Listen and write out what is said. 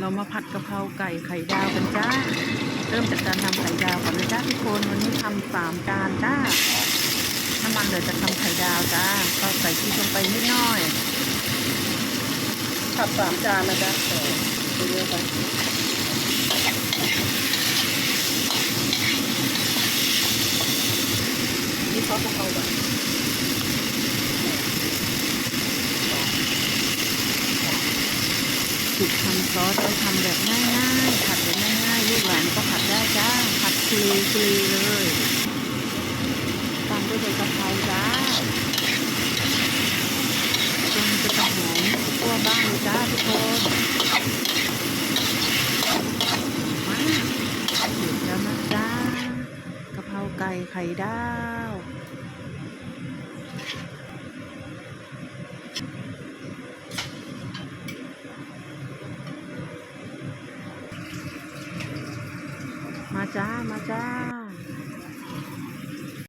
เรามาผัดกะเพราไก่ไข่ดาวกันจ้าเริ่มจากการทำไข่ดาวก่อนเลยจ้าทุกคนวันนี้ทำ3 จานจ้าน้ำมันเดี๋ยวจะทำไข่ดาวจ้าก็ใส่พริกลงไปนิดหน่อยผัด3 จานนะจ๊ะแต่เยอะไปนี่ซอสกะเพราแบบฝึกทำซอสได้ทำแบบง่ายๆผัดแบบง่ายๆลูกหลานก็ผัดได้จ้าผัดคลีเลยตามด้วยใบกะเพราจ้าจนจะหอมทั่วบ้านเลยจ้าทุกคนมาเสร็จแล้วนะจ้ากะเพราไก่ไข่ดาวมาจ้า